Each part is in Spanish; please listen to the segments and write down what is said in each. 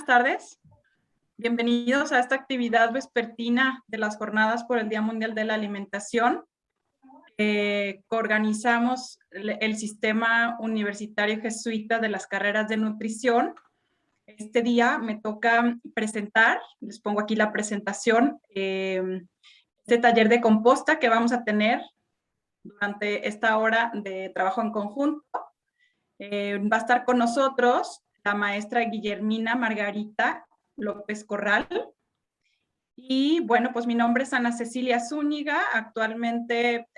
tardes. Bienvenidos a esta actividad vespertina de las Jornadas por el Día Mundial de la Alimentación. Coorganizamos el Sistema Universitario Jesuita de las Carreras de Nutrición. Este día me toca presentar, les pongo aquí la presentación, este taller de composta que vamos a tener durante esta hora de trabajo en conjunto. Va a estar con nosotros la maestra Guillermina Margarita López Corral. Y bueno, pues mi nombre es Ana Cecilia Zúñiga. Actualmente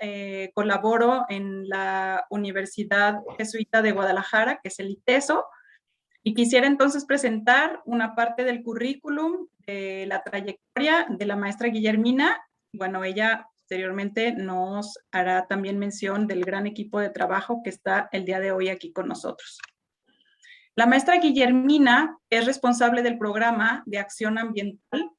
colaboro en la Universidad Jesuita de Guadalajara, que es el ITESO. Y quisiera entonces presentar una parte del currículum de la trayectoria de la maestra Guillermina. Bueno, ella posteriormente nos hará también mención del gran equipo de trabajo que está el día de hoy aquí con nosotros. La maestra Guillermina es responsable del programa de acción ambiental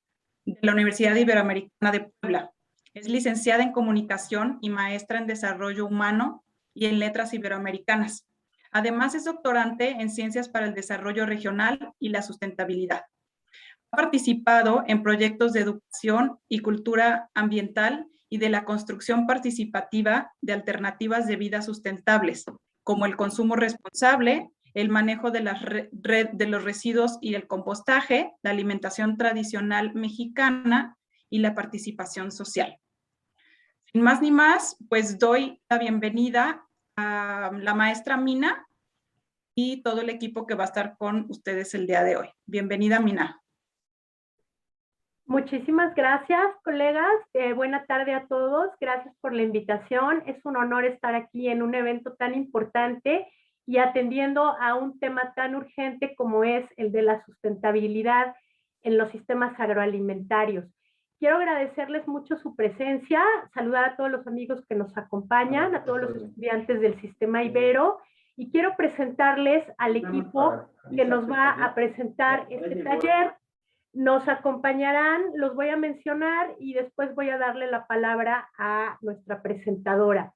de la Universidad Iberoamericana de Puebla. Es licenciada en comunicación y maestra en desarrollo humano y en letras iberoamericanas. Además, es doctorante en ciencias para el desarrollo regional y la sustentabilidad. Ha participado en proyectos de educación y cultura ambiental y de la construcción participativa de alternativas de vida sustentables, como el consumo responsable, el manejo de los residuos y el compostaje, la alimentación tradicional mexicana y la participación social. Sin más ni más, pues doy la bienvenida a la maestra Mina y todo el equipo que va a estar con ustedes el día de hoy. Bienvenida, Mina. Muchísimas gracias, colegas. Buena tarde a todos. Gracias por la invitación. Es un honor estar aquí en un evento tan importante y atendiendo a un tema tan urgente como es el de la sustentabilidad en los sistemas agroalimentarios. Quiero agradecerles mucho su presencia, saludar a todos los amigos que nos acompañan, a todos los estudiantes del Sistema Ibero, y quiero presentarles al equipo que nos va a presentar este taller. Nos acompañarán, los voy a mencionar y después voy a darle la palabra a nuestra presentadora.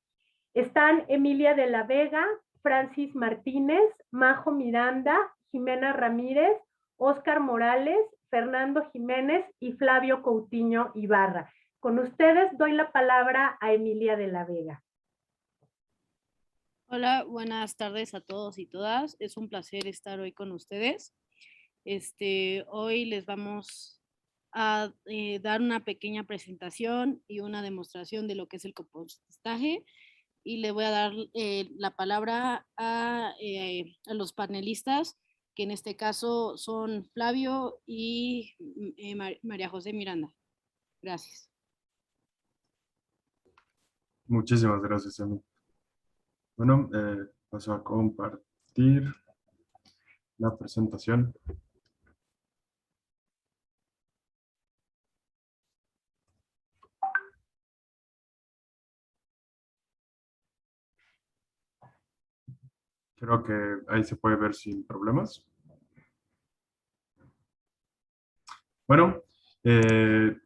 Están Emilia de la Vega, Francis Martínez, Majo Miranda, Jimena Ramírez, Óscar Morales, Fernando Jiménez y Flavio Coutinho Ibarra. Con ustedes doy la palabra a Emilia de la Vega. Hola, buenas tardes a todos y todas. Es un placer estar hoy con ustedes. Hoy les vamos a dar una pequeña presentación y una demostración de lo que es el compostaje y le voy a dar la palabra a los panelistas, que en este caso son Flavio y María José Miranda. Gracias. Muchísimas gracias, Emi. Bueno, paso a compartir la presentación. Creo que ahí se puede ver sin problemas. Bueno,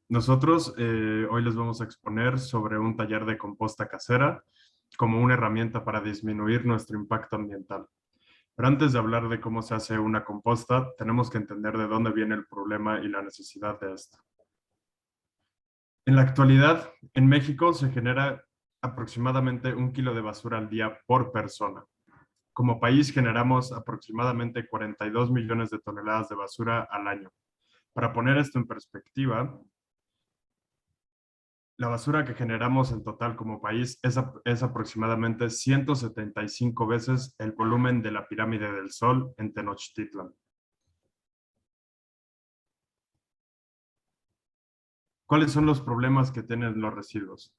nosotros hoy les vamos a exponer sobre un taller de composta casera como una herramienta para disminuir nuestro impacto ambiental. Pero antes de hablar de cómo se hace una composta, tenemos que entender de dónde viene el problema y la necesidad de esto. En la actualidad, en México se genera aproximadamente 1 kilo de basura al día por persona. Como país generamos aproximadamente 42 millones de toneladas de basura al año. Para poner esto en perspectiva, la basura que generamos en total como país es aproximadamente 175 veces el volumen de la pirámide del Sol en Tenochtitlan. ¿Cuáles son los problemas que tienen los residuos?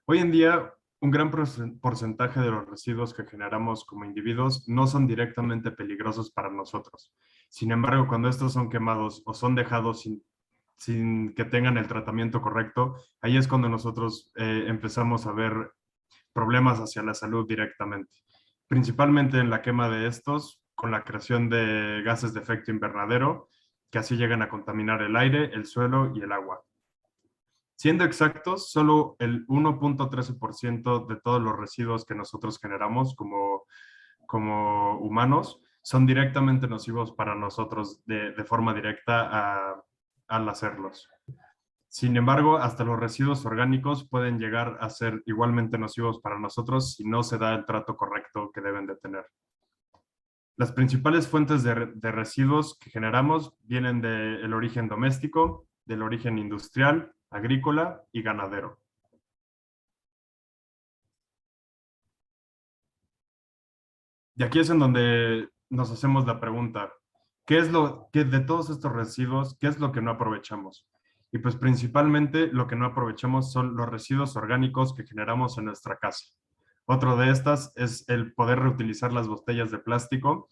Hoy en día, un gran porcentaje de los residuos que generamos como individuos no son directamente peligrosos para nosotros. Sin embargo, cuando estos son quemados o son dejados sin que tengan el tratamiento correcto, ahí es cuando nosotros empezamos a ver problemas hacia la salud directamente. Principalmente en la quema de estos, con la creación de gases de efecto invernadero, que así llegan a contaminar el aire, el suelo y el agua. Siendo exactos, solo el 1.13% de todos los residuos que nosotros generamos como humanos son directamente nocivos para nosotros de forma directa al hacerlos. Sin embargo, hasta los residuos orgánicos pueden llegar a ser igualmente nocivos para nosotros si no se da el trato correcto que deben de tener. Las principales fuentes de residuos que generamos vienen del origen doméstico, del origen industrial, agrícola y ganadero. Y aquí es en donde nos hacemos la pregunta, ¿qué es lo que de todos estos residuos, qué es lo que no aprovechamos? Y pues principalmente lo que no aprovechamos son los residuos orgánicos que generamos en nuestra casa. Otro de estas es el poder reutilizar las botellas de plástico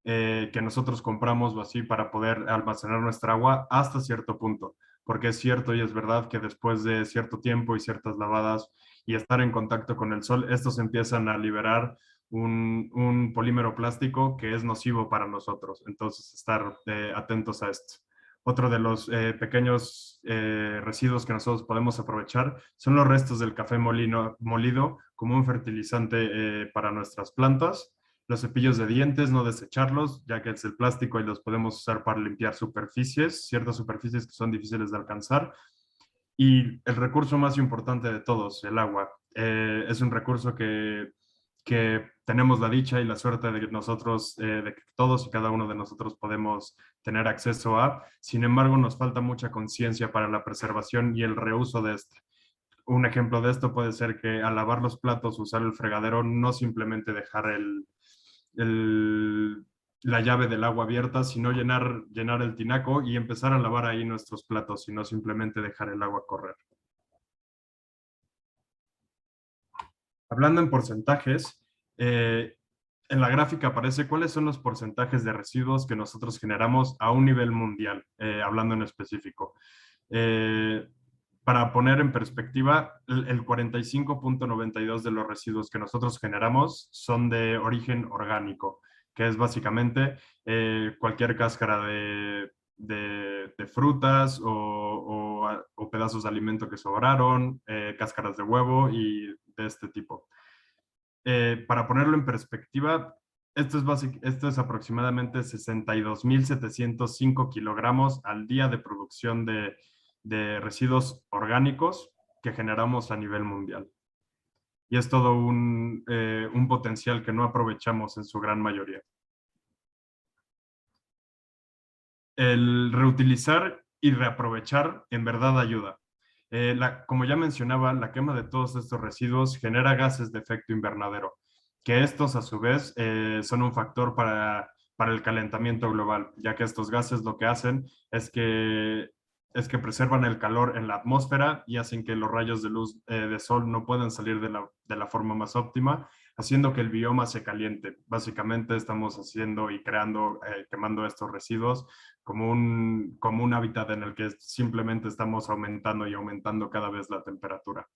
que nosotros compramos o así para poder almacenar nuestra agua hasta cierto punto. Porque es cierto y es verdad que después de cierto tiempo y ciertas lavadas y estar en contacto con el sol, estos empiezan a liberar un polímero plástico que es nocivo para nosotros. Entonces, estar atentos a esto. Otro de los pequeños residuos que nosotros podemos aprovechar son los restos del café molido como un fertilizante para nuestras plantas. Los cepillos de dientes, no desecharlos, ya que es el plástico y los podemos usar para limpiar superficies, ciertas superficies que son difíciles de alcanzar. Y el recurso más importante de todos, el agua. Es un recurso que tenemos la dicha y la suerte de nosotros, de que todos y cada uno de nosotros podemos tener acceso a. Sin embargo, nos falta mucha conciencia para la preservación y el reuso de este. Un ejemplo de esto puede ser que al lavar los platos, usar el fregadero, no simplemente dejar la llave del agua abierta, sino llenar el tinaco y empezar a lavar ahí nuestros platos, y no simplemente dejar el agua correr. Hablando en porcentajes, en la gráfica aparece cuáles son los porcentajes de residuos que nosotros generamos a un nivel mundial, hablando en específico. Para poner en perspectiva, el 45.92% de los residuos que nosotros generamos son de origen orgánico, que es básicamente cualquier cáscara de frutas o pedazos de alimento que sobraron, cáscaras de huevo y de este tipo. Para ponerlo en perspectiva, esto es aproximadamente 62.705 kilogramos al día de producción de residuos orgánicos que generamos a nivel mundial. Y es todo un potencial que no aprovechamos en su gran mayoría. El reutilizar y reaprovechar en verdad ayuda. Como ya mencionaba, la quema de todos estos residuos genera gases de efecto invernadero, que estos a su vez son un factor para el calentamiento global, ya que estos gases lo que hacen es que preservan el calor en la atmósfera y hacen que los rayos de luz de sol no puedan salir de la forma más óptima, haciendo que el bioma se caliente. Básicamente estamos haciendo y creando, quemando estos residuos como un hábitat en el que simplemente estamos aumentando y aumentando cada vez la temperatura.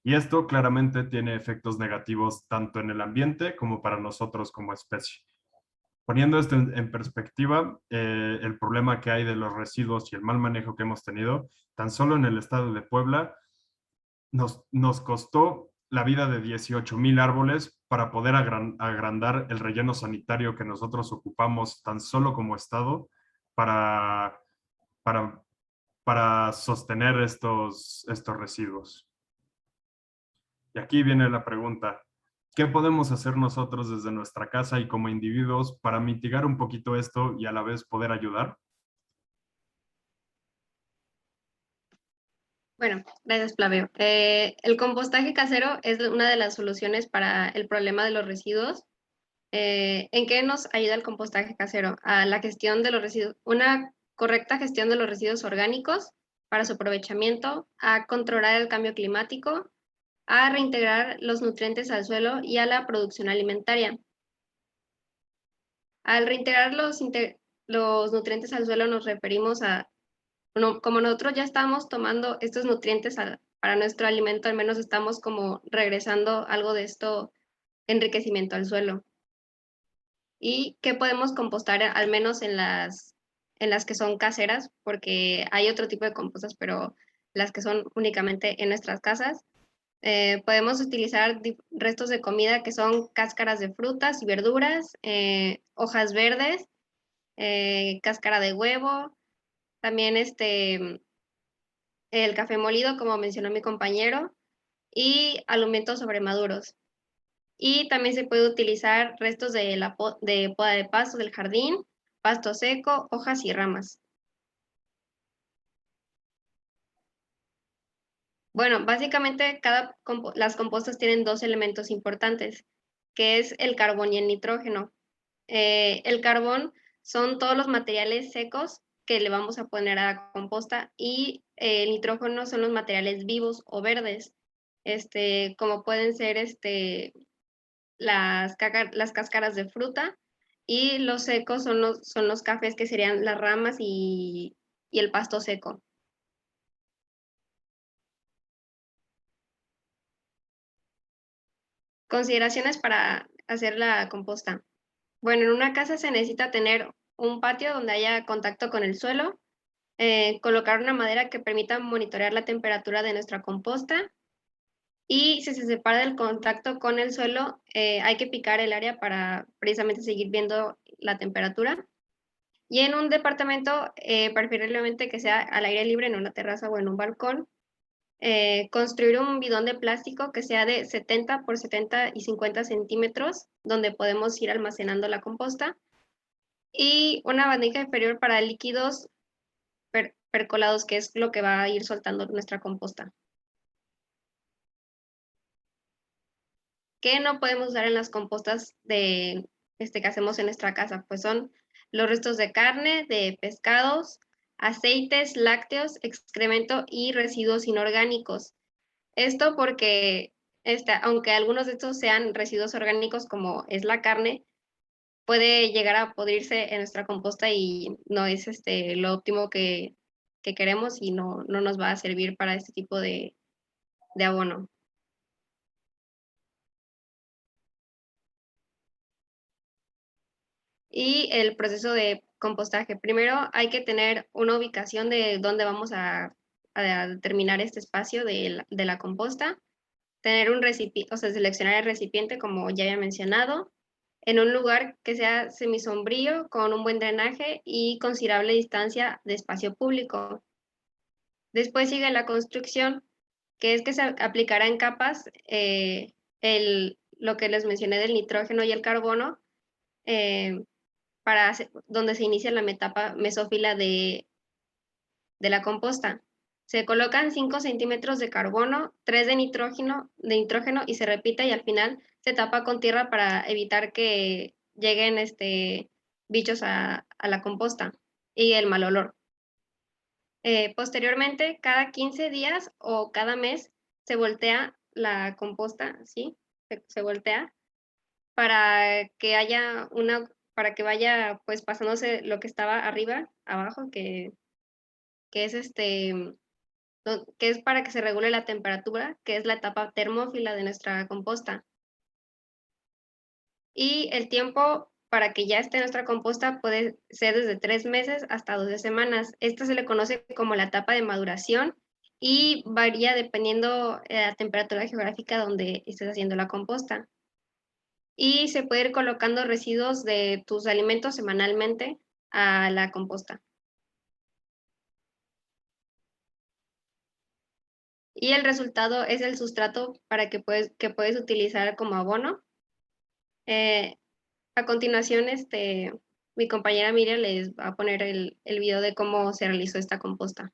Y esto claramente tiene efectos negativos tanto en el ambiente como para nosotros como especie. Poniendo esto en perspectiva, el problema que hay de los residuos y el mal manejo que hemos tenido, tan solo en el estado de Puebla, nos costó la vida de 18,000 árboles para poder agrandar el relleno sanitario que nosotros ocupamos tan solo como estado para sostener estos residuos. Y aquí viene la pregunta, ¿qué podemos hacer nosotros desde nuestra casa y como individuos para mitigar un poquito esto y a la vez poder ayudar? Bueno, gracias, Flavio. El compostaje casero es una de las soluciones para el problema de los residuos. ¿En qué nos ayuda el compostaje casero? A la gestión de los residuos, una correcta gestión de los residuos orgánicos para su aprovechamiento, a controlar el cambio climático, a reintegrar los nutrientes al suelo y a la producción alimentaria. Al reintegrar los nutrientes al suelo nos referimos a, bueno, como nosotros ya estamos tomando estos nutrientes para nuestro alimento, al menos estamos como regresando algo de esto enriquecimiento al suelo. ¿Y qué podemos compostar, al menos en las que son caseras? Porque hay otro tipo de compostas, pero las que son únicamente en nuestras casas, Podemos utilizar restos de comida que son cáscaras de frutas y verduras, hojas verdes, cáscara de huevo, también el café molido, como mencionó mi compañero, y alimentos sobremaduros. Y también se puede utilizar restos de poda de pasto del jardín, pasto seco, hojas y ramas. Bueno, básicamente las compostas tienen dos elementos importantes, que es el carbón y el nitrógeno. El carbón son todos los materiales secos que le vamos a poner a la composta y el nitrógeno son los materiales vivos o verdes, como pueden ser las cáscaras de fruta, y los secos son los cafés, que serían las ramas y el pasto seco. Consideraciones para hacer la composta. Bueno, en una casa se necesita tener un patio donde haya contacto con el suelo, colocar una madera que permita monitorear la temperatura de nuestra composta, y si se separa del contacto con el suelo, hay que picar el área para precisamente seguir viendo la temperatura. Y en un departamento, preferiblemente que sea al aire libre, en una terraza o en un balcón, construir un bidón de plástico que sea de 70 por 70 y 50 centímetros, donde podemos ir almacenando la composta, y una vasija inferior para líquidos percolados, que es lo que va a ir soltando nuestra composta. ¿Qué no podemos usar en las compostas que hacemos en nuestra casa? Pues son los restos de carne, de pescados, aceites, lácteos, excremento y residuos inorgánicos. Esto porque, aunque algunos de estos sean residuos orgánicos, como es la carne, puede llegar a podrirse en nuestra composta y no es lo óptimo que queremos, y no nos va a servir para este tipo de abono. Y el proceso de compostaje. Primero hay que tener una ubicación de dónde vamos a determinar este espacio de la composta. Tener un recipiente, o sea, seleccionar el recipiente, como ya había mencionado, en un lugar que sea semisombrío, con un buen drenaje y considerable distancia de espacio público. Después sigue la construcción, que es que se aplicará en capas lo que les mencioné del nitrógeno y el carbono, donde se inicia la etapa mesófila de la composta. Se colocan 5 centímetros de carbono, 3 de nitrógeno, y se repite, y al final se tapa con tierra para evitar que lleguen bichos a la composta y el mal olor. Posteriormente, cada 15 días o cada mes se voltea la composta, ¿sí? Se voltea para que vaya pues pasándose lo que estaba arriba, abajo, que es que es para que se regule la temperatura, que es la etapa termófila de nuestra composta. Y el tiempo para que ya esté nuestra composta puede ser desde 3 meses hasta 12 semanas. Esta se le conoce como la etapa de maduración y varía dependiendo de la temperatura geográfica donde estés haciendo la composta. Y se puede ir colocando residuos de tus alimentos semanalmente a la composta. Y el resultado es el sustrato para que puedes utilizar como abono. A continuación, mi compañera Miriam les va a poner el video de cómo se realizó esta composta.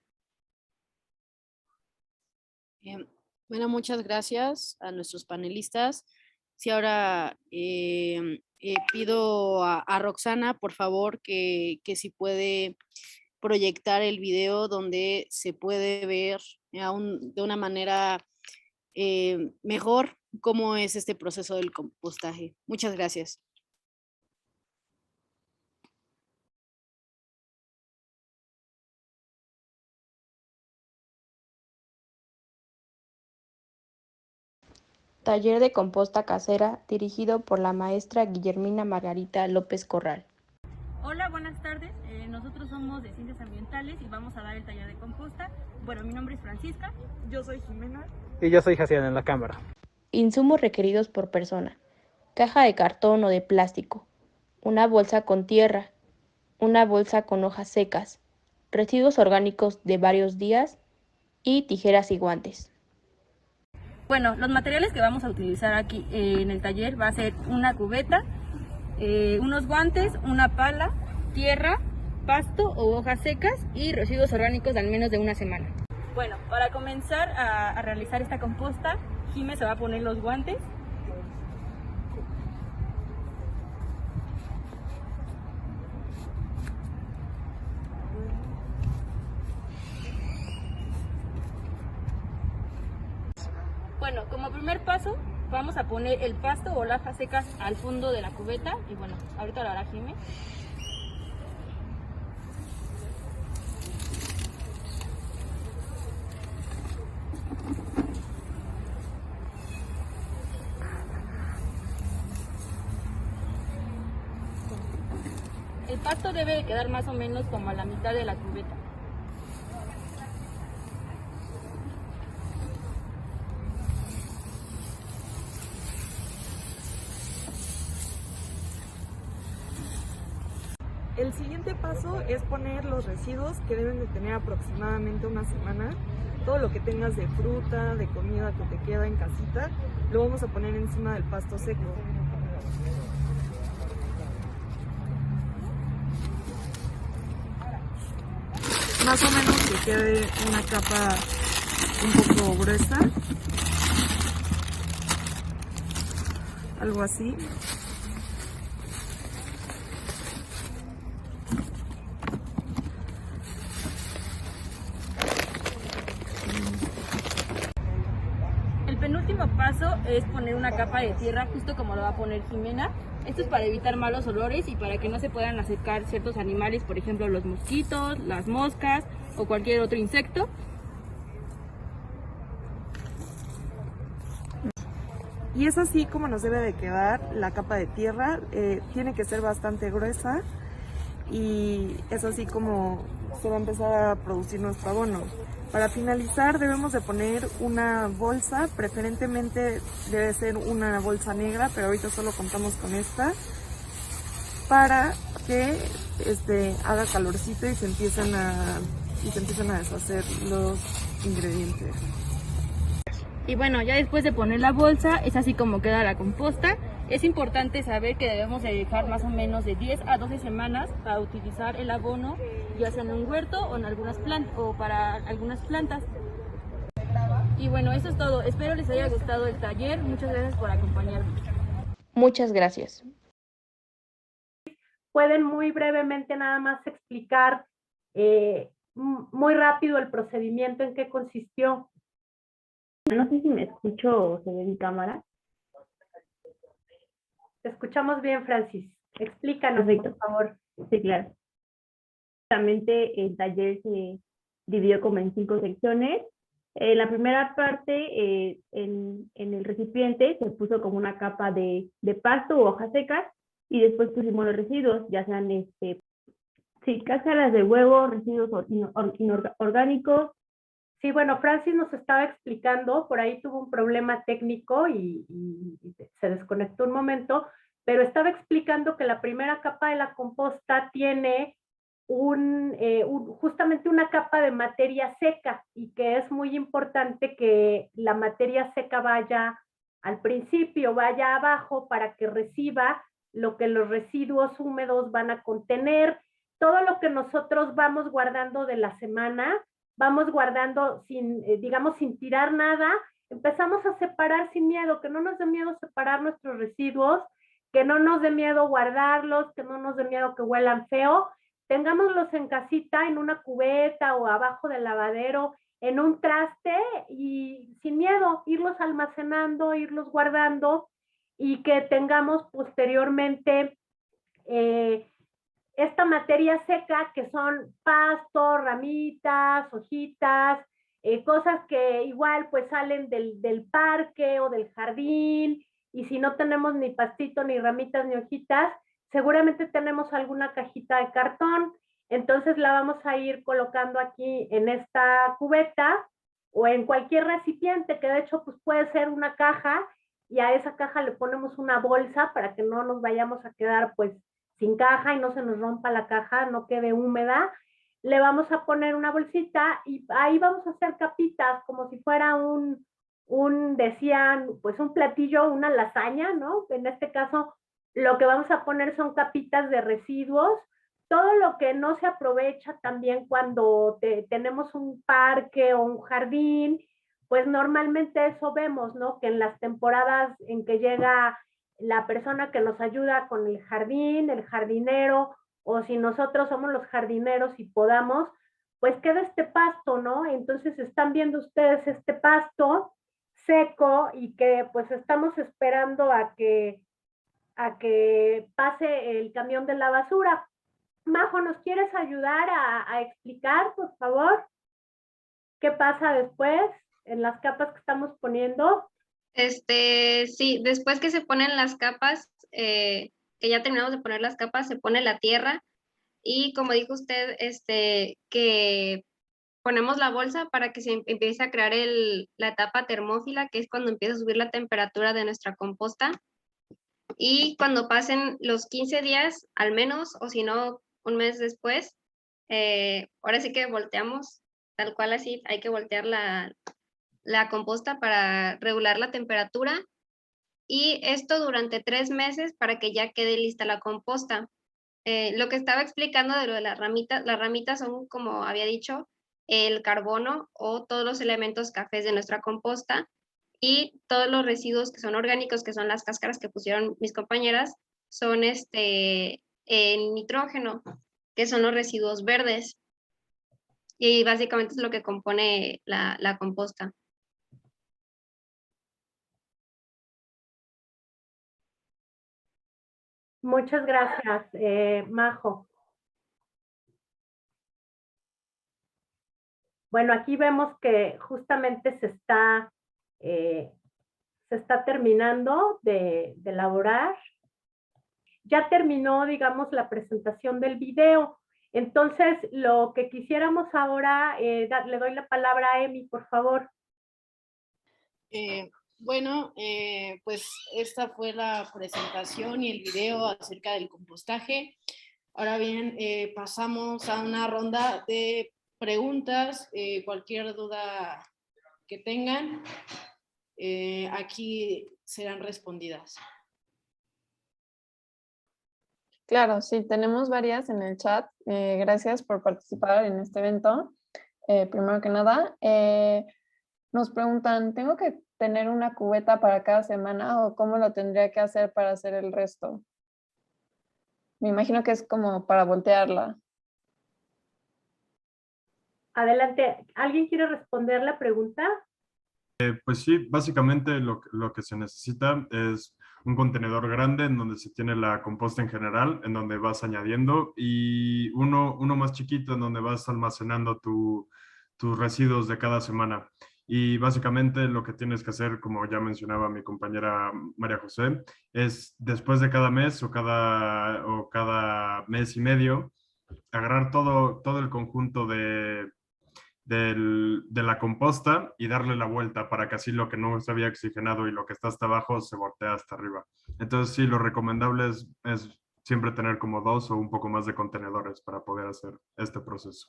Bien. Bueno, muchas gracias a nuestros panelistas. Sí, ahora pido a Roxana, por favor, que si puede proyectar el video donde se puede ver de una manera mejor cómo es este proceso del compostaje. Muchas gracias. Taller de composta casera dirigido por la maestra Guillermina Margarita López Corral. Hola, buenas tardes. Nosotros somos de Ciencias Ambientales y vamos a dar el taller de composta. Bueno, mi nombre es Francisca. Yo soy Jimena. Y yo soy Jaciel en la cámara. Insumos requeridos por persona. Caja de cartón o de plástico. Una bolsa con tierra. Una bolsa con hojas secas. Residuos orgánicos de varios días. Y tijeras y guantes. Bueno, los materiales que vamos a utilizar aquí en el taller va a ser una cubeta, unos guantes, una pala, tierra, pasto o hojas secas y residuos orgánicos de al menos de una semana. Bueno, para comenzar a realizar esta composta, Jime se va a poner los guantes. Bueno, como primer paso, vamos a poner el pasto o las hojas secas al fondo de la cubeta. Y bueno, ahorita lo hará Jime. El pasto debe de quedar más o menos como a la mitad de la cubeta. El siguiente paso es poner los residuos que deben de tener aproximadamente una semana. Todo lo que tengas de fruta, de comida que te queda en casita, lo vamos a poner encima del pasto seco. Más o menos que quede una capa un poco gruesa, algo así. El penúltimo paso es poner una capa de tierra, justo como lo va a poner Jimena. Esto es para evitar malos olores y para que no se puedan acercar ciertos animales, por ejemplo los mosquitos, las moscas o cualquier otro insecto. Y es así como nos debe de quedar la capa de tierra. Tiene que ser bastante gruesa y es así como se va a empezar a producir nuestro abono. Para finalizar debemos de poner una bolsa, preferentemente debe ser una bolsa negra, pero ahorita solo contamos con esta, para que haga calorcito y se empiecen a deshacer los ingredientes. Y bueno, ya después de poner la bolsa, es así como queda la composta. Es importante saber que debemos de dejar más o menos de 10 a 12 semanas para utilizar el abono, ya sea en un huerto o en algunas plantas o para algunas plantas. Y bueno, eso es todo. Espero les haya gustado el taller. Muchas gracias por acompañarme. Muchas gracias. Pueden muy brevemente nada más explicar muy rápido el procedimiento, en qué consistió. No sé si me escucho o se ve mi cámara. Te escuchamos bien, Francis. Explícanos, Perfecto. por favor. Sí, claro. Justamente el taller se dividió como en 5 secciones. La primera parte, en el recipiente, se puso como una capa de pasto u hojas secas y después pusimos los residuos, ya sean cáscaras de huevo, residuos orgánicos. Sí, bueno, Francis nos estaba explicando, por ahí tuvo un problema técnico y se desconectó un momento, pero estaba explicando que la primera capa de la composta tiene justamente una capa de materia seca y que es muy importante que la materia seca vaya al principio, vaya abajo para que reciba lo que los residuos húmedos van a contener. Todo lo que nosotros vamos guardando de la semana, vamos guardando sin tirar nada, empezamos a separar sin miedo, que no nos dé miedo separar nuestros residuos, que no nos dé miedo guardarlos, que no nos dé miedo que huelan feo, tengámoslos en casita, en una cubeta o abajo del lavadero, en un traste y sin miedo, irlos almacenando, irlos guardando y que tengamos posteriormente esta materia seca que son pasto, ramitas, hojitas, cosas que igual pues salen del parque o del jardín, y si no tenemos ni pastito, ni ramitas, ni hojitas, seguramente tenemos alguna cajita de cartón, entonces la vamos a ir colocando aquí en esta cubeta o en cualquier recipiente, que de hecho pues puede ser una caja, y a esa caja le ponemos una bolsa para que no nos vayamos a quedar pues sin caja y no se nos rompa la caja, no quede húmeda. Le vamos a poner una bolsita y ahí vamos a hacer capitas como si fuera decían, pues un platillo, una lasaña, ¿no? En este caso, lo que vamos a poner son capitas de residuos. Todo lo que no se aprovecha también cuando tenemos un parque o un jardín, pues normalmente eso vemos, ¿no? Que en las temporadas en que llega la persona que nos ayuda con el jardín, el jardinero, o si nosotros somos los jardineros y podamos, pues queda este pasto, ¿no? Entonces están viendo ustedes este pasto seco y que pues estamos esperando a que pase el camión de la basura. Majo, ¿nos quieres ayudar a explicar, por favor, qué pasa después en las capas que estamos poniendo? Sí, después que se ponen las capas, que ya terminamos de poner las capas, se pone la tierra y como dijo usted, que ponemos la bolsa para que se empiece a crear la etapa termófila, que es cuando empieza a subir la temperatura de nuestra composta. Y cuando pasen los 15 días, al menos, o si no, un mes después, ahora sí que volteamos, tal cual así, hay que voltear la composta para regular la temperatura. Y esto durante 3 meses para que ya quede lista la composta. Lo que estaba explicando de lo de las ramitas son, como había dicho, el carbono o todos los elementos cafés de nuestra composta, y todos los residuos que son orgánicos, que son las cáscaras que pusieron mis compañeras, son el nitrógeno, que son los residuos verdes. Y básicamente es lo que compone la composta. Muchas gracias, Majo. Bueno, aquí vemos que justamente se está terminando de elaborar. Ya terminó, digamos, la presentación del video. Entonces, lo que quisiéramos ahora, le doy la palabra a Emi, por favor. Bueno, pues esta fue la presentación y el video acerca del compostaje. Ahora bien, pasamos a una ronda de preguntas. Cualquier duda que tengan, aquí serán respondidas. Claro, sí, tenemos varias en el chat. Gracias por participar en este evento. Primero que nada, nos preguntan, ¿tengo que tener una cubeta para cada semana o cómo lo tendría que hacer para hacer el resto? Me imagino que es como para voltearla. Adelante, ¿alguien quiere responder la pregunta? Pues sí, básicamente lo que se necesita es un contenedor grande en donde se tiene la composta en general, en donde vas añadiendo, y uno más chiquito en donde vas almacenando tus residuos de cada semana. Y básicamente lo que tienes que hacer, como ya mencionaba mi compañera María José, es después de cada mes o cada mes y medio, agarrar todo el conjunto de la composta y darle la vuelta para que así lo que no se había oxigenado y lo que está hasta abajo se voltea hasta arriba. Entonces sí, lo recomendable es siempre tener como 2 o un poco más de contenedores para poder hacer este proceso.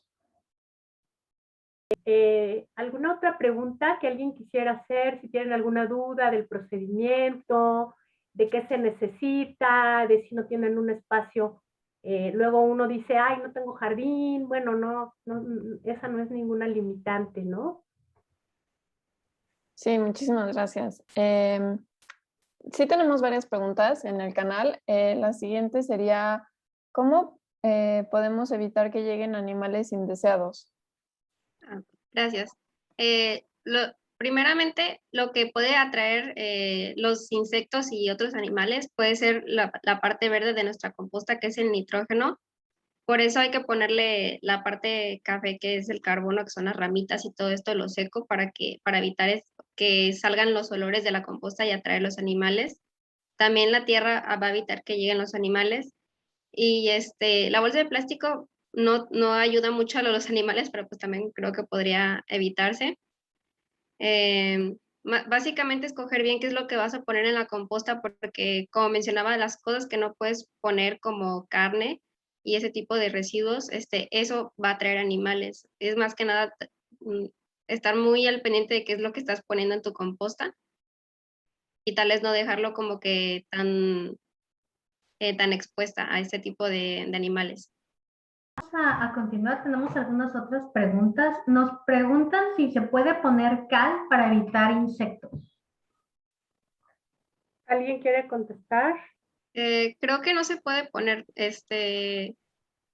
¿Alguna otra pregunta que alguien quisiera hacer? Si tienen alguna duda del procedimiento, de qué se necesita, de si no tienen un espacio. Luego uno dice, ay, no tengo jardín. Bueno, no, esa no es ninguna limitante, ¿no? Sí, muchísimas gracias. Sí tenemos varias preguntas en el canal. La siguiente sería, ¿cómo podemos evitar que lleguen animales indeseados? Gracias. Primeramente, lo que puede atraer los insectos y otros animales puede ser la parte verde de nuestra composta, que es el nitrógeno. Por eso hay que ponerle la parte café, que es el carbono, que son las ramitas y todo esto, lo seco, para evitar que salgan los olores de la composta y atraer los animales. También la tierra va a evitar que lleguen los animales. Y la bolsa de plástico no ayuda mucho a los animales, pero pues también creo que podría evitarse. Básicamente escoger bien qué es lo que vas a poner en la composta, porque como mencionaba, las cosas que no puedes poner como carne y ese tipo de residuos, eso va a traer animales. Es más que nada estar muy al pendiente de qué es lo que estás poniendo en tu composta y tal vez no dejarlo como que tan expuesta a este tipo de animales. A continuar, tenemos algunas otras preguntas. Nos preguntan si se puede poner cal para evitar insectos. ¿Alguien quiere contestar? Creo que no se puede poner,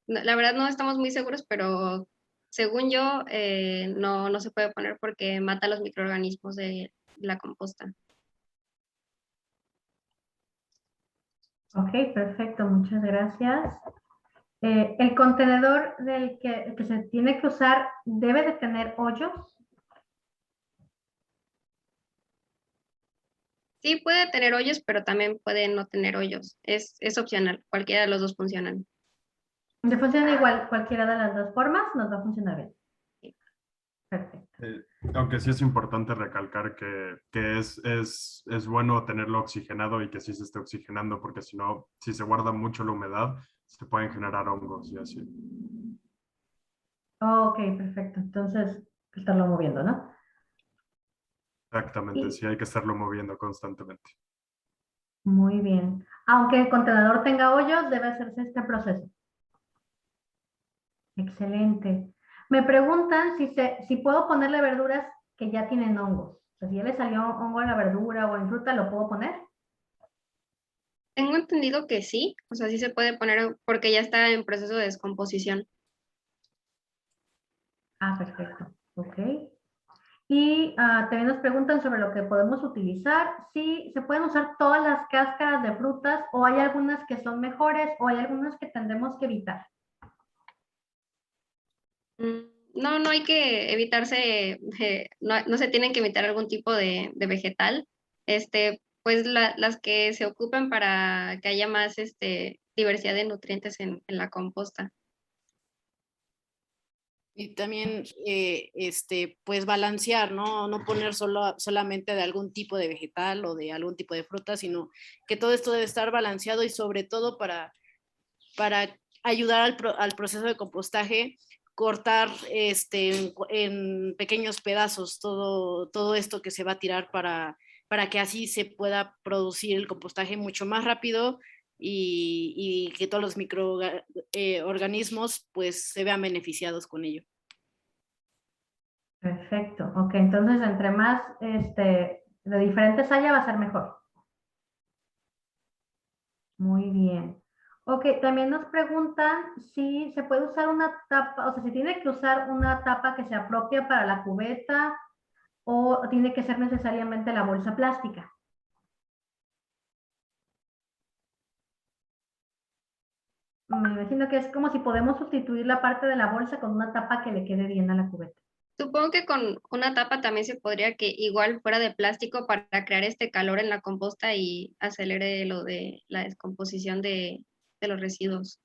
la verdad no estamos muy seguros, pero según yo, no se puede poner porque mata los microorganismos de la composta. Ok, perfecto, muchas gracias. ¿El contenedor que se tiene que usar debe de tener hoyos? Sí, puede tener hoyos, pero también puede no tener hoyos. Es opcional, cualquiera de los dos funcionan. De funciona igual, cualquiera de las dos formas nos va a funcionar bien. Perfecto. Aunque sí es importante recalcar que es bueno tenerlo oxigenado y que sí se esté oxigenando, porque si no, si se guarda mucho la humedad, se pueden generar hongos y así. Ok, perfecto. Entonces, estarlo moviendo, ¿no? Exactamente, sí hay que estarlo moviendo constantemente. Muy bien. Aunque el contenedor tenga hoyos, debe hacerse este proceso. Excelente. Me preguntan si puedo ponerle verduras que ya tienen hongos. O sea, si ya le salió hongo en la verdura o en fruta, ¿lo puedo poner? Tengo entendido que sí, o sea, sí se puede poner porque ya está en proceso de descomposición. Ah, perfecto. Ok. Y también nos preguntan sobre lo que podemos utilizar. Si se pueden usar todas las cáscaras de frutas o hay algunas que son mejores o hay algunas que tendremos que evitar. No hay que evitarse, no se tienen que evitar algún tipo de vegetal. Pues las que se ocupen para que haya más diversidad de nutrientes en la composta. Y también, pues balancear, ¿no? No poner solamente de algún tipo de vegetal o de algún tipo de fruta, sino que todo esto debe estar balanceado y sobre todo para ayudar al proceso de compostaje, cortar en pequeños pedazos todo esto que se va a tirar para que así se pueda producir el compostaje mucho más rápido y que todos los microorganismos pues se vean beneficiados con ello. Perfecto. Ok, entonces entre más de diferentes haya va a ser mejor. Muy bien. Ok, también nos preguntan si se puede usar una tapa, o sea, si tiene que usar una tapa que sea propia para la cubeta o tiene que ser necesariamente la bolsa plástica. Me imagino que es como si podemos sustituir la parte de la bolsa con una tapa que le quede bien a la cubeta. Supongo que con una tapa también se podría que igual fuera de plástico para crear este calor en la composta y acelere lo de la descomposición de los residuos.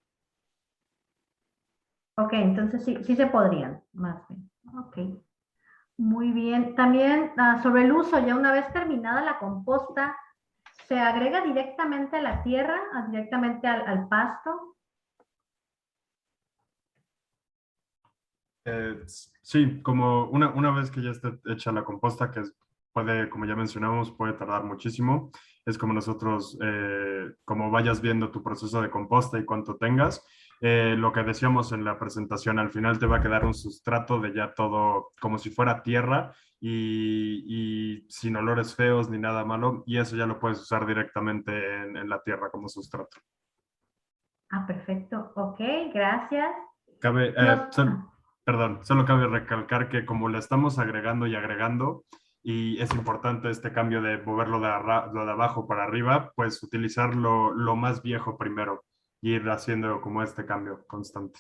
Ok, entonces sí se podrían, más bien. Ok, muy bien. También sobre el uso, ya una vez terminada la composta, ¿se agrega directamente a la tierra, directamente al pasto? Sí, como una vez que ya esté hecha la composta, que puede, como ya mencionamos, puede tardar muchísimo. Es como nosotros, como vayas viendo tu proceso de composta y cuánto tengas, lo que decíamos en la presentación, al final te va a quedar un sustrato de ya todo como si fuera tierra y sin olores feos ni nada malo, y eso ya lo puedes usar directamente en la tierra como sustrato. Ah, perfecto. Ok, gracias. Cabe, perdón, solo cabe recalcar que como le estamos agregando y agregando, y es importante este cambio de moverlo lo de abajo para arriba, pues utilizar lo más viejo primero y ir haciendo como este cambio constante.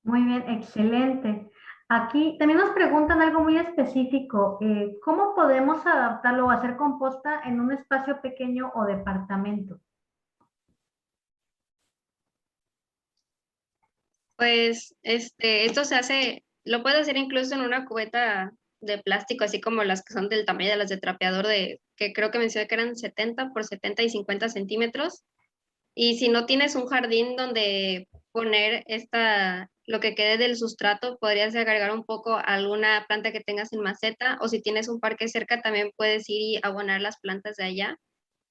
Muy bien, excelente. Aquí también nos preguntan algo muy específico. ¿Cómo podemos adaptarlo o hacer composta en un espacio pequeño o departamento? Pues esto se hace lo puedes hacer incluso en una cubeta de plástico, así como las que son del tamaño de las de trapeador, que creo que mencioné que eran 70 por 70 y 50 centímetros. Y si no tienes un jardín donde poner lo que quede del sustrato, podrías agregar un poco a alguna planta que tengas en maceta, o si tienes un parque cerca, también puedes ir y abonar las plantas de allá.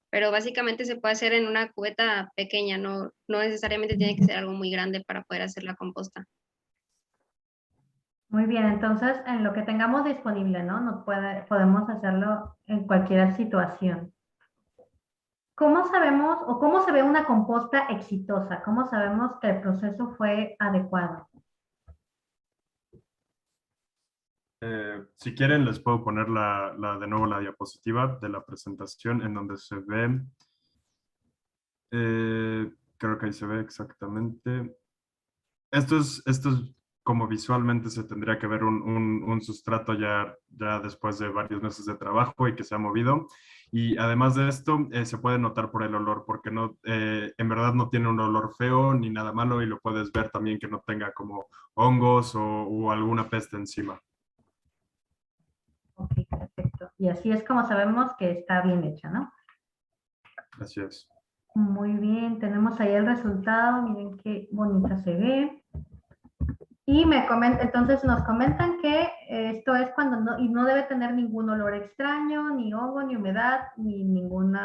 Pero básicamente se puede hacer en una cubeta pequeña, no necesariamente tiene que ser algo muy grande para poder hacer la composta. Muy bien, entonces en lo que tengamos disponible, ¿no? Podemos hacerlo en cualquier situación. ¿Cómo sabemos o cómo se ve una composta exitosa? ¿Cómo sabemos que el proceso fue adecuado? Si quieren, les puedo poner de nuevo la diapositiva de la presentación en donde se ve, creo que ahí se ve exactamente. Esto es como visualmente se tendría que ver un sustrato ya después de varios meses de trabajo y que se ha movido. Y además de esto, se puede notar por el olor, porque en verdad no tiene un olor feo ni nada malo, y lo puedes ver también que no tenga como hongos o alguna peste encima. Ok, perfecto. Y así es como sabemos que está bien hecha, ¿no? Así es. Muy bien, tenemos ahí el resultado, miren qué bonita se ve. Y entonces nos comentan que esto es cuando no debe tener ningún olor extraño, ni hongo, ni humedad, ni ningún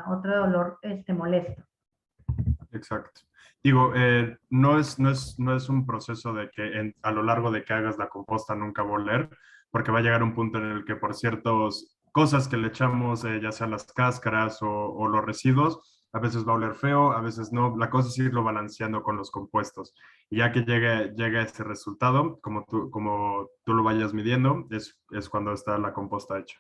otro olor molesto. Exacto. Digo, no es un proceso de que a lo largo de que hagas la composta nunca va a oler, porque va a llegar un punto en el que por ciertas cosas que le echamos, ya sea las cáscaras o los residuos, a veces va a oler feo, a veces no. La cosa es irlo balanceando con los compuestos. Y ya que llegue ese resultado, como tú lo vayas midiendo, es cuando está la composta hecha.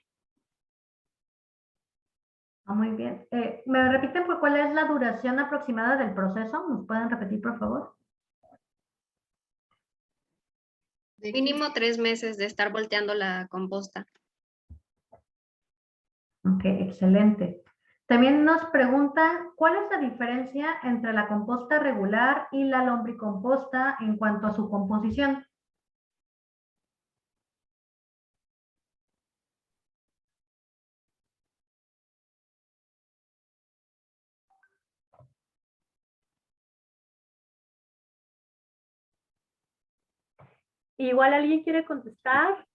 Muy bien. ¿Me repiten por cuál es la duración aproximada del proceso? ¿Nos pueden repetir, por favor? Mínimo 3 meses de estar volteando la composta. Ok, excelente. También nos preguntan, ¿cuál es la diferencia entre la composta regular y la lombricomposta en cuanto a su composición? Igual alguien quiere contestar.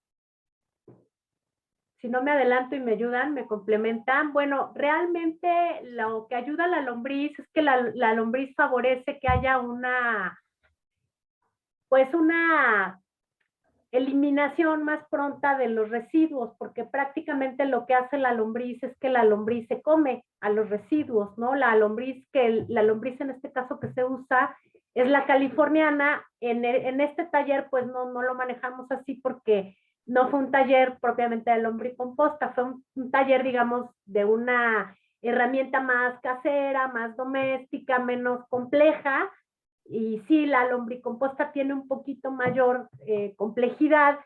Si no me adelanto y me ayudan, me complementan. Bueno, realmente lo que ayuda a la lombriz es que la lombriz favorece que haya una eliminación más pronta de los residuos, porque prácticamente lo que hace la lombriz es que la lombriz se come a los residuos, ¿no? La lombriz en este caso que se usa es la californiana. En este taller pues no lo manejamos así porque no fue un taller propiamente de lombricomposta, fue un taller, digamos, de una herramienta más casera, más doméstica, menos compleja. Y sí, la lombricomposta tiene un poquito mayor complejidad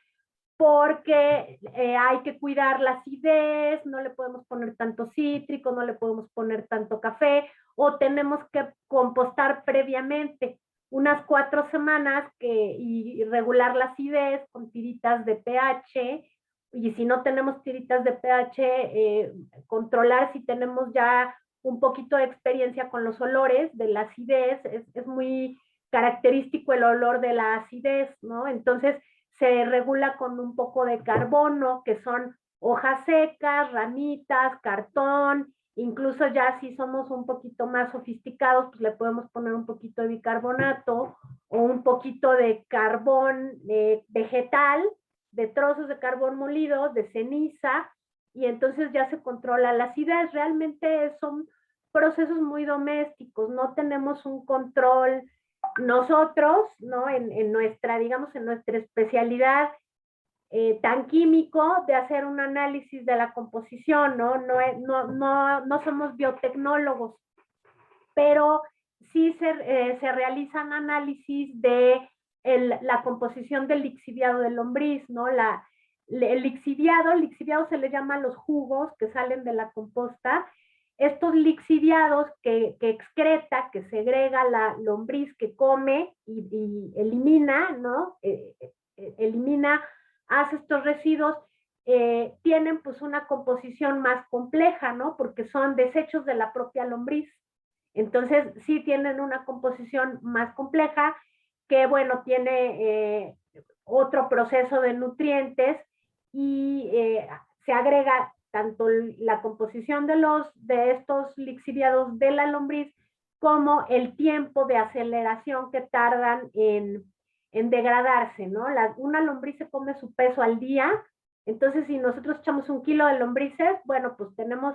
porque hay que cuidar la acidez, no le podemos poner tanto cítrico, no le podemos poner tanto café, o tenemos que compostar previamente unas 4 semanas y regular la acidez con tiritas de pH, y si no tenemos tiritas de pH, controlar si tenemos ya un poquito de experiencia con los olores de la acidez. Es muy característico el olor de la acidez, ¿no? Entonces se regula con un poco de carbono, que son hojas secas, ramitas, cartón. Incluso ya si somos un poquito más sofisticados, pues le podemos poner un poquito de bicarbonato o un poquito de carbón vegetal, de trozos de carbón molidos, de ceniza, y entonces ya se controla la acidez. Realmente son procesos muy domésticos, no tenemos un control nosotros, ¿no? En nuestra, digamos, en nuestra especialidad tan químico de hacer un análisis de la composición, ¿no? No somos biotecnólogos, pero sí se realizan análisis de la composición del lixiviado de lombriz, ¿no? El lixiviado se le llama a los jugos que salen de la composta. Estos lixiviados que excreta, que segrega la lombriz que come y elimina, ¿no? elimina, hace estos residuos, tienen pues una composición más compleja, ¿no? Porque son desechos de la propia lombriz. Entonces sí tienen una composición más compleja que, bueno, tiene otro proceso de nutrientes y se agrega tanto la composición de estos lixiviados de la lombriz como el tiempo de aceleración que tardan en degradarse, ¿no? Una lombriz se come su peso al día, entonces si nosotros echamos 1 kilo de lombrices, bueno, pues tenemos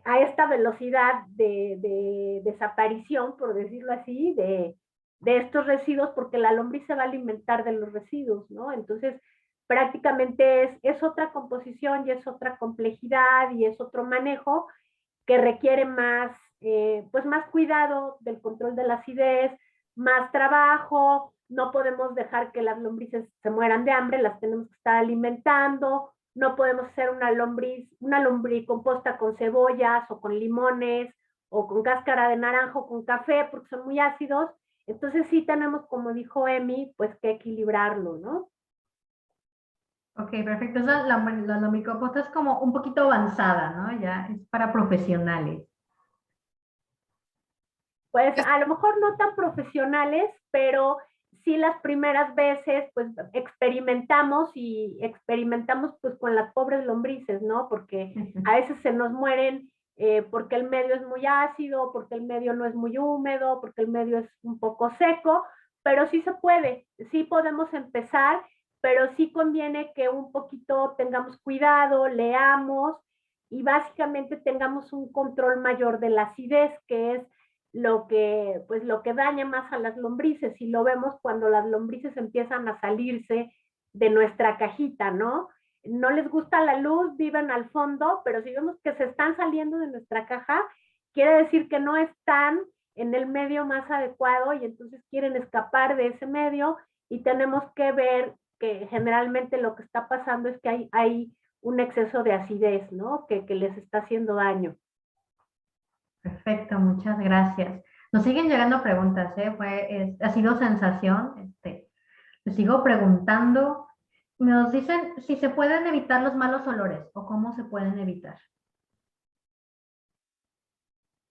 a esta velocidad de desaparición, por decirlo así, de estos residuos, porque la lombriz se va a alimentar de los residuos, ¿no? Entonces, prácticamente es otra composición y es otra complejidad y es otro manejo que requiere más, pues más cuidado del control de la acidez, más trabajo. No podemos dejar que las lombrices se mueran de hambre, las tenemos que estar alimentando. No podemos hacer una lombricomposta con cebollas o con limones o con cáscara de naranjo o con café porque son muy ácidos. Entonces sí tenemos, como dijo Emi, pues que equilibrarlo, ¿no? Ok, perfecto. La lombricomposta es como un poquito avanzada, ¿no? Ya es para profesionales. Pues a lo mejor no tan profesionales, pero sí las primeras veces pues experimentamos pues con las pobres lombrices, ¿no? Porque a veces se nos mueren porque el medio es muy ácido, porque el medio no es muy húmedo, porque el medio es un poco seco, pero sí se puede, sí podemos empezar, pero sí conviene que un poquito tengamos cuidado, leamos y básicamente tengamos un control mayor de la acidez, que es lo que daña más a las lombrices, y lo vemos cuando las lombrices empiezan a salirse de nuestra cajita, ¿no? No les gusta la luz, viven al fondo, pero si vemos que se están saliendo de nuestra caja, quiere decir que no están en el medio más adecuado y entonces quieren escapar de ese medio, y tenemos que ver que generalmente lo que está pasando es que hay un exceso de acidez, ¿no? Que les está haciendo daño. Perfecto, muchas gracias. Nos siguen llegando preguntas, ¿eh? Ha sido sensación. Les sigo preguntando. Nos dicen si se pueden evitar los malos olores o cómo se pueden evitar.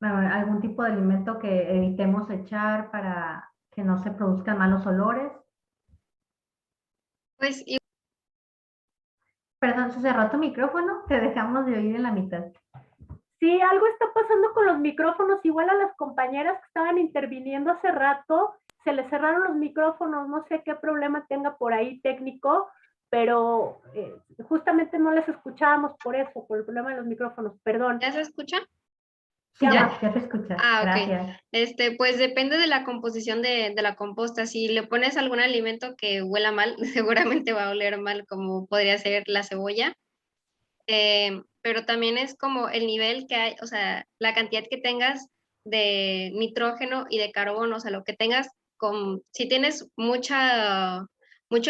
¿Algún tipo de alimento que evitemos echar para que no se produzcan malos olores? Pues, Perdón, ¿se cerró tu micrófono? Te dejamos de oír en la mitad. Sí, algo está pasando con los micrófonos, igual a las compañeras que estaban interviniendo hace rato, se les cerraron los micrófonos, no sé qué problema tenga por ahí técnico, pero justamente no les escuchábamos por eso, por el problema de los micrófonos, perdón. ¿Ya se escucha? Sí, ya te escucha. Ah, ok. Gracias. Pues depende de la composición de la composta. Si le pones algún alimento que huela mal, seguramente va a oler mal, como podría ser la cebolla. Pero también es como el nivel que hay, o sea, la cantidad que tengas de nitrógeno y de carbono, o sea, lo que tengas si tienes mucho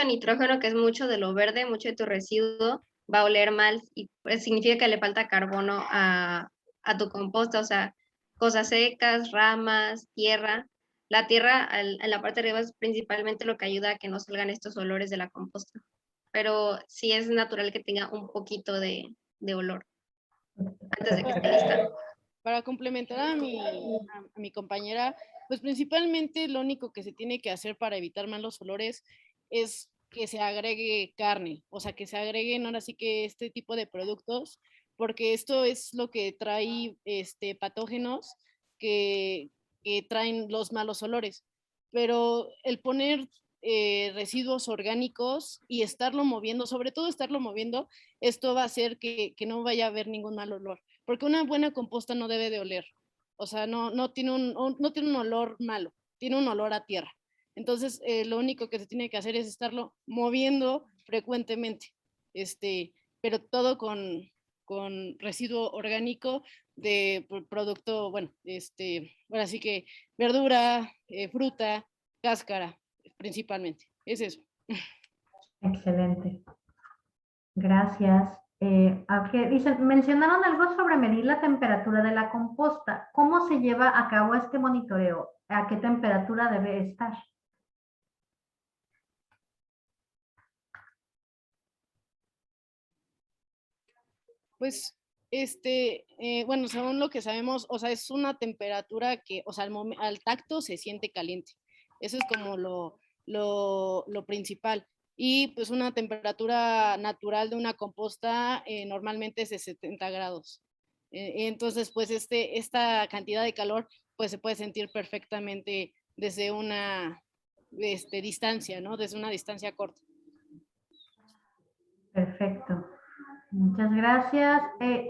nitrógeno, que es mucho de lo verde, mucho de tu residuo, va a oler mal y pues significa que le falta carbono a tu composta, o sea, cosas secas, ramas, tierra. La tierra en la parte de arriba es principalmente lo que ayuda a que no salgan estos olores de la composta. Pero sí es natural que tenga un poquito de olor antes de que esté lista. Para complementar a mi compañera, pues principalmente lo único que se tiene que hacer para evitar malos olores es que se agregue carne, o sea, que se agreguen ahora sí que este tipo de productos, porque esto es lo que trae patógenos que traen los malos olores. Pero el poner residuos orgánicos y estarlo moviendo, sobre todo estarlo moviendo, esto va a hacer que no vaya a haber ningún mal olor, porque una buena composta no debe de oler, o sea, no tiene un olor malo, tiene un olor a tierra. Entonces, lo único que se tiene que hacer es estarlo moviendo frecuentemente, pero todo con residuo orgánico de producto, bueno, ahora sí que verdura, fruta, cáscara, principalmente. Es eso. Excelente. Gracias. Dicen, mencionaron algo sobre medir la temperatura de la composta. ¿Cómo se lleva a cabo este monitoreo? ¿A qué temperatura debe estar? Pues, bueno, según lo que sabemos, o sea, es una temperatura que, o sea, al tacto se siente caliente. Eso es como lo principal. Y pues una temperatura natural de una composta normalmente es de 70 grados. Entonces, pues esta cantidad de calor pues se puede sentir perfectamente desde una distancia, ¿no? Desde una distancia corta. Perfecto. Muchas gracias.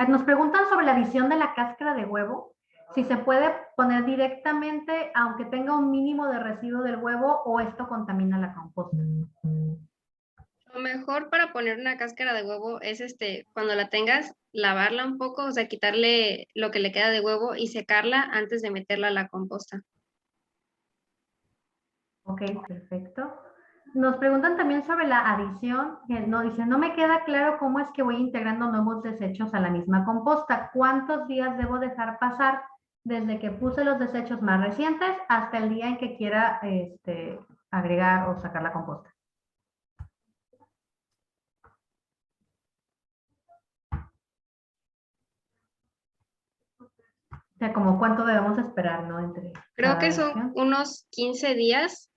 Nos preguntan sobre la visión de la cáscara de huevo. Si se puede poner directamente, aunque tenga un mínimo de residuo del huevo, o esto contamina la composta. Lo mejor para poner una cáscara de huevo es cuando la tengas, lavarla un poco, o sea, quitarle lo que le queda de huevo y secarla antes de meterla a la composta. Ok, perfecto. Nos preguntan también sobre la adición. Dicen, no me queda claro cómo es que voy integrando nuevos desechos a la misma composta. ¿Cuántos días debo dejar pasar desde que puse los desechos más recientes hasta el día en que quiera agregar o sacar la composta? O sea, como cuánto debemos esperar, ¿no? Creo que son unos 15 días,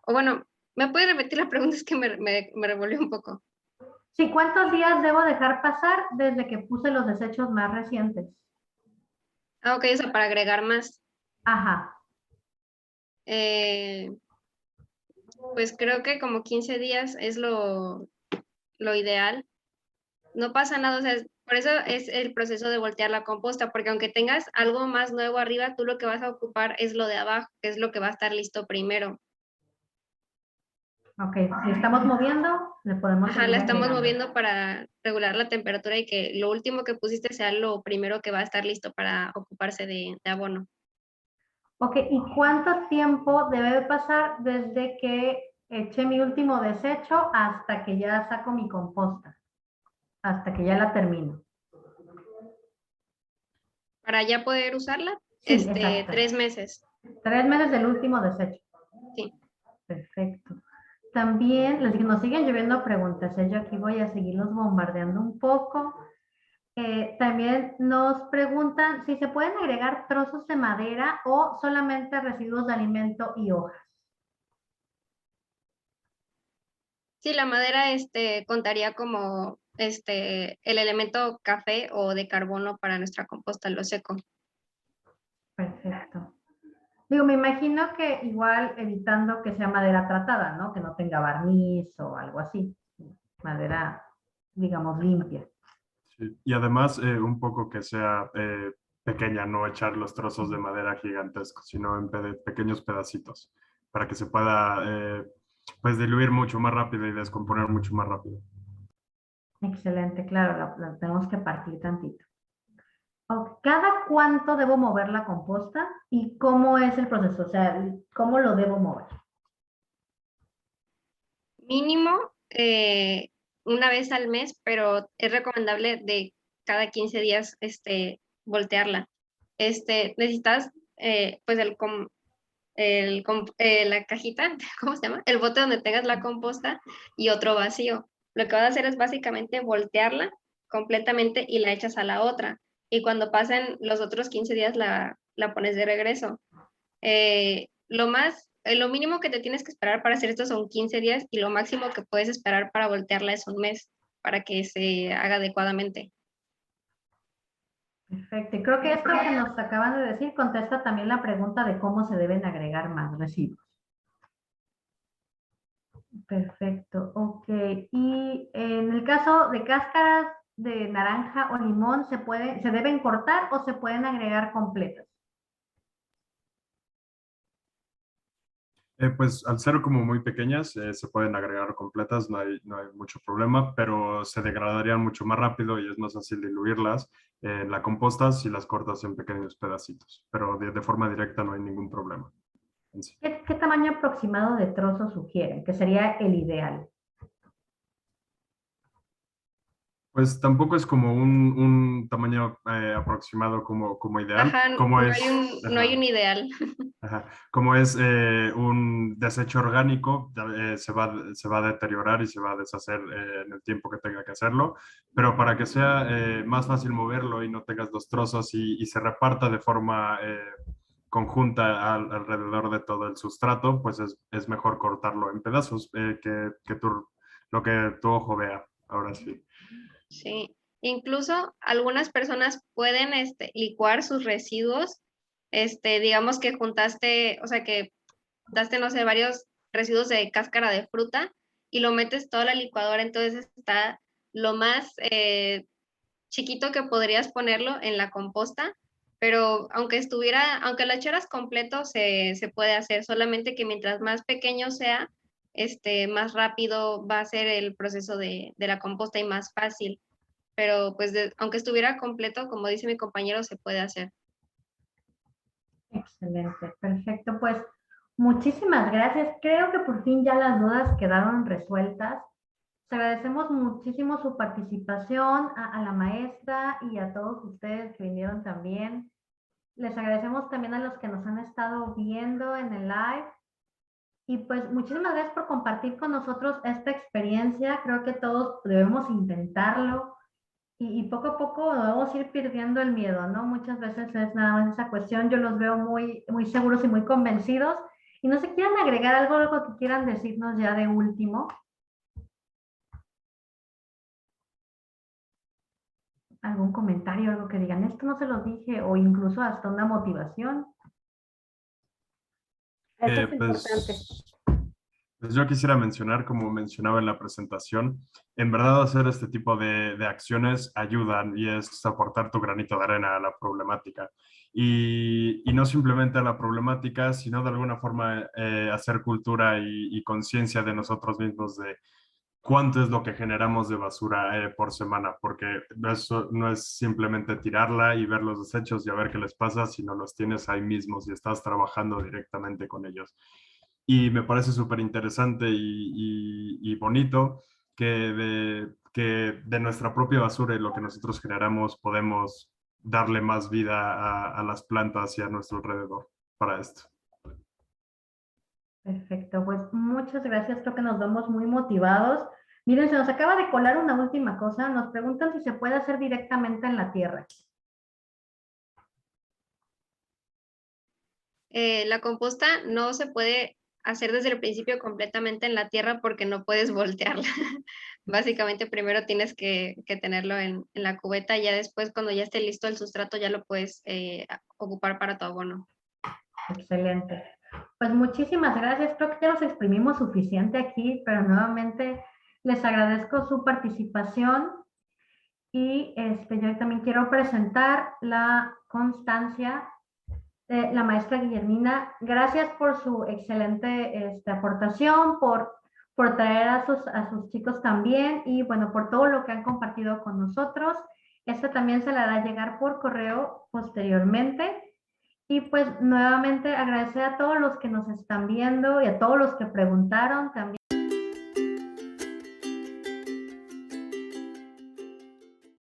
o bueno, ¿me puede repetir la pregunta? Es que me revolvió un poco. Sí, ¿cuántos días debo dejar pasar desde que puse los desechos más recientes? Ah, ok, o sea, para agregar más. Ajá. Pues creo que como 15 días es lo ideal. No pasa nada, o sea, por eso es el proceso de voltear la composta, porque aunque tengas algo más nuevo arriba, tú lo que vas a ocupar es lo de abajo, que es lo que va a estar listo primero. Ok, si estamos moviendo, le podemos Ajá, la estamos agregando. moviendo para regular la temperatura y que lo último que pusiste sea lo primero que va a estar listo para ocuparse de abono. Ok, ¿y cuánto tiempo debe pasar desde que eché mi último desecho hasta que ya saco mi composta? Hasta que ya la termino. Para ya poder usarla, Sí, exacto. 3 meses. 3 meses del último desecho. Sí. Perfecto. También nos siguen lloviendo preguntas. Yo aquí voy a seguirlos bombardeando un poco. También nos preguntan si se pueden agregar trozos de madera o solamente residuos de alimento y hojas. Sí, la madera contaría como el elemento café o de carbono para nuestra composta, lo seco. Perfecto. Digo, me imagino que igual evitando que sea madera tratada, ¿no? Que no tenga barniz o algo así. Madera, digamos, limpia. Sí. Y además un poco que sea pequeña, no echar los trozos de madera gigantescos, sino en pequeños pedacitos, para que se pueda pues diluir mucho más rápido y descomponer mucho más rápido. Excelente, claro, la tenemos que partir tantito. ¿Cada cuánto debo mover la composta y cómo es el proceso? O sea, ¿cómo lo debo mover? Mínimo una vez al mes, pero es recomendable de cada 15 días voltearla. Necesitas pues la cajita, ¿cómo se llama? El bote donde tengas la composta y otro vacío. Lo que vas a hacer es básicamente voltearla completamente y la echas a la otra. Y cuando pasen los otros 15 días la pones de regreso. Lo mínimo que te tienes que esperar para hacer esto son 15 días y lo máximo que puedes esperar para voltearla es un mes para que se haga adecuadamente. Perfecto. Y creo que esto que nos acaban de decir contesta también la pregunta de cómo se deben agregar más residuos. Perfecto, ok. Y en el caso de cáscaras de naranja o limón, ¿se deben cortar o se pueden agregar completas? Pues al ser como muy pequeñas, se pueden agregar completas, no hay mucho problema, pero se degradarían mucho más rápido y es más fácil diluirlas en la composta si las cortas en pequeños pedacitos, pero de forma directa no hay ningún problema. Sí. ¿Qué tamaño aproximado de trozo sugieren? Que sería el ideal. Pues tampoco es como un tamaño aproximado como ideal, Ajá, como no es, hay no hay un ideal. ajá, como es un desecho orgánico, ya, se va a deteriorar y se va a deshacer en el tiempo que tenga que hacerlo, pero para que sea más fácil moverlo y no tengas los trozos y se reparta de forma conjunta alrededor de todo el sustrato, pues es mejor cortarlo en pedazos, lo que tu ojo vea, ahora sí. Sí, incluso algunas personas pueden licuar sus residuos, digamos que juntaste, o sea, que juntaste, no sé, varios residuos de cáscara de fruta y lo metes todo a la licuadora, entonces está lo más chiquito que podrías ponerlo en la composta, pero aunque lo echaras completo, se puede hacer, solamente que mientras más pequeño sea, más rápido va a ser el proceso de la composta y más fácil. Pero pues aunque estuviera completo, como dice mi compañero, se puede hacer. Excelente, perfecto. Pues muchísimas gracias. Creo que por fin ya las dudas quedaron resueltas. Les agradecemos muchísimo su participación a la maestra y a todos ustedes que vinieron también. Les agradecemos también a los que nos han estado viendo en el live. Y pues muchísimas gracias por compartir con nosotros esta experiencia. Creo que todos debemos intentarlo y poco a poco debemos ir perdiendo el miedo, ¿no? Muchas veces es nada más esa cuestión. Yo los veo muy, muy seguros y muy convencidos. Y no sé, ¿quieren agregar algo que quieran decirnos ya de último? ¿Algún comentario, algo que digan, esto no se lo dije, o incluso hasta una motivación? Eso es Pues, importante. pues yo quisiera mencionar, como mencionaba en la presentación, en verdad hacer este tipo de acciones ayudan y es aportar tu granito de arena a la problemática. Y no simplemente a la problemática, sino de alguna forma hacer cultura y conciencia de nosotros mismos de cuánto es lo que generamos de basura por semana, porque eso no es simplemente tirarla y ver los desechos y a ver qué les pasa, sino los tienes ahí mismos y estás trabajando directamente con ellos. Y me parece súper interesante y bonito que de nuestra propia basura y lo que nosotros generamos podemos darle más vida a las plantas y a nuestro alrededor para esto. Perfecto, pues muchas gracias, creo que nos vamos muy motivados. Miren, se nos acaba de colar una última cosa, nos preguntan si se puede hacer directamente en la tierra. La composta no se puede hacer desde el principio completamente en la tierra porque no puedes voltearla. Básicamente primero tienes que tenerlo en la cubeta y ya después cuando ya esté listo el sustrato ya lo puedes ocupar para tu abono. Excelente. Pues muchísimas gracias. Creo que ya nos exprimimos suficiente aquí, pero nuevamente les agradezco su participación y yo también quiero presentar la constancia de la maestra Guillermina. Gracias por su excelente aportación, por traer a sus chicos también y bueno, por todo lo que han compartido con nosotros. Esta también se la hará llegar por correo posteriormente. Y pues nuevamente agradecer a todos los que nos están viendo y a todos los que preguntaron también.